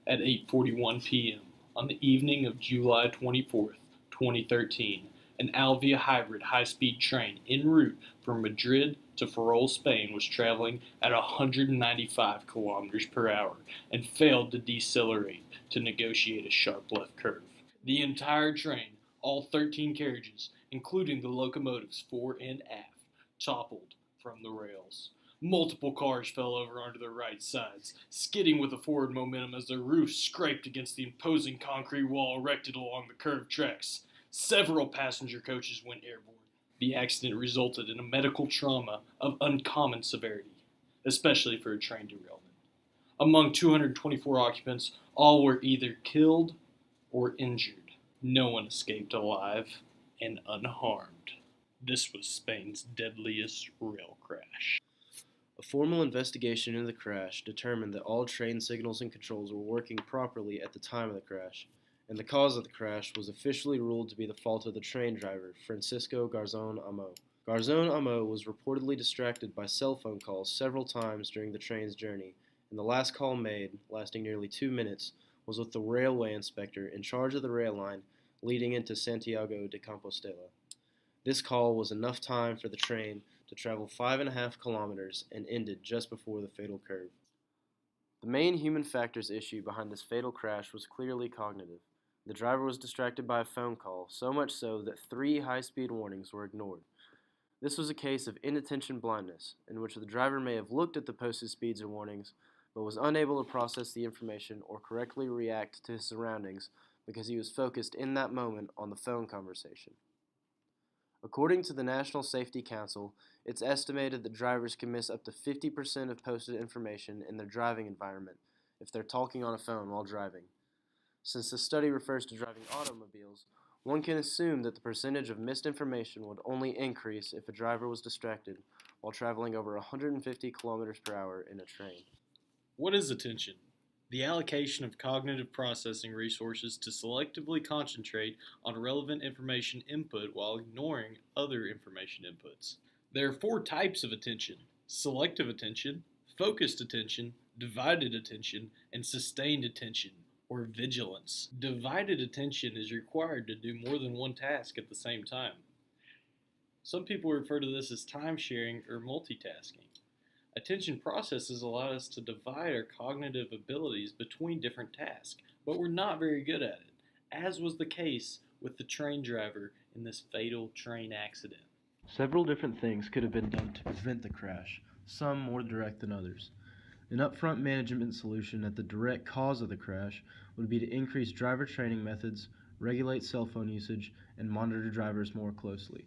at 8:41 p.m. on the evening of July 24th, 2013, an Alvia hybrid high-speed train en route from Madrid to Ferrol, Spain was traveling at 195 kilometers per hour and failed to decelerate to negotiate a sharp left curve. The entire train, all 13 carriages, including the locomotives fore and aft, toppled from the rails. Multiple cars fell over onto their right sides, skidding with the forward momentum as their roofs scraped against the imposing concrete wall erected along the curved tracks. Several passenger coaches went airborne. The accident resulted in a medical trauma of uncommon severity, especially for a train derailment. Among 224 occupants, all were either killed or injured. No one escaped alive and unharmed. This was Spain's deadliest rail crash. A formal investigation into the crash determined that all train signals and controls were working properly at the time of the crash, and the cause of the crash was officially ruled to be the fault of the train driver, Francisco Garzón Amo. Garzón Amo was reportedly distracted by cell phone calls several times during the train's journey, and the last call made, lasting nearly 2 minutes, was with the railway inspector in charge of the rail line leading into Santiago de Compostela. This call was enough time for the train to travel 5.5 kilometers and ended just before the fatal curve. The main human factors issue behind this fatal crash was clearly cognitive. The driver was distracted by a phone call, so much so that 3 high-speed warnings were ignored. This was a case of inattention blindness, in which the driver may have looked at the posted speeds or warnings, but was unable to process the information or correctly react to his surroundings because he was focused in that moment on the phone conversation. According to the National Safety Council, it's estimated that drivers can miss up to 50% of posted information in their driving environment if they're talking on a phone while driving. Since the study refers to driving automobiles, one can assume that the percentage of missed information would only increase if a driver was distracted while traveling over 150 kilometers per hour in a train. What is attention? The allocation of cognitive processing resources to selectively concentrate on relevant information input while ignoring other information inputs. There are 4 types of attention: selective attention, focused attention, divided attention, and sustained attention, or vigilance. Divided attention is required to do more than one task at the same time. Some people refer to this as time sharing or multitasking. Attention processes allow us to divide our cognitive abilities between different tasks, but we're not very good at it, as was the case with the train driver in this fatal train accident. Several different things could have been done to prevent the crash, some more direct than others. An upfront management solution at the direct cause of the crash would be to increase driver training methods, regulate cell phone usage, and monitor drivers more closely.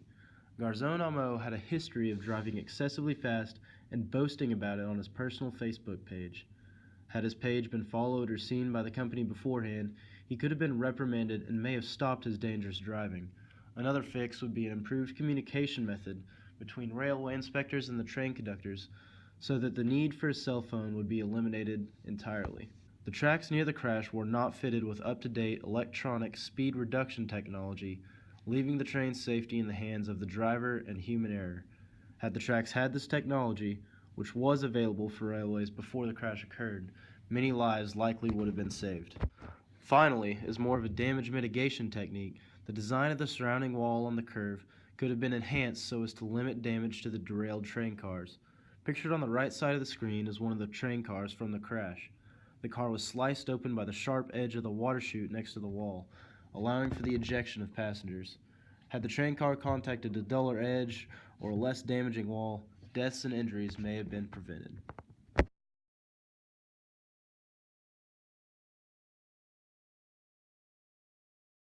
Garzón Amo had a history of driving excessively fast and boasting about it on his personal Facebook page. Had his page been followed or seen by the company beforehand, he could have been reprimanded and may have stopped his dangerous driving. Another fix would be an improved communication method between railway inspectors and the train conductors so that the need for a cell phone would be eliminated entirely. The tracks near the crash were not fitted with up-to-date electronic speed reduction technology, leaving the train's safety in the hands of the driver and human error. Had the tracks had this technology, which was available for railways before the crash occurred, many lives likely would have been saved. Finally, as more of a damage mitigation technique, the design of the surrounding wall on the curve could have been enhanced so as to limit damage to the derailed train cars. Pictured on the right side of the screen is one of the train cars from the crash. The car was sliced open by the sharp edge of the water chute next to the wall, allowing for the ejection of passengers. Had the train car contacted a duller edge or a less damaging wall, deaths and injuries may have been prevented.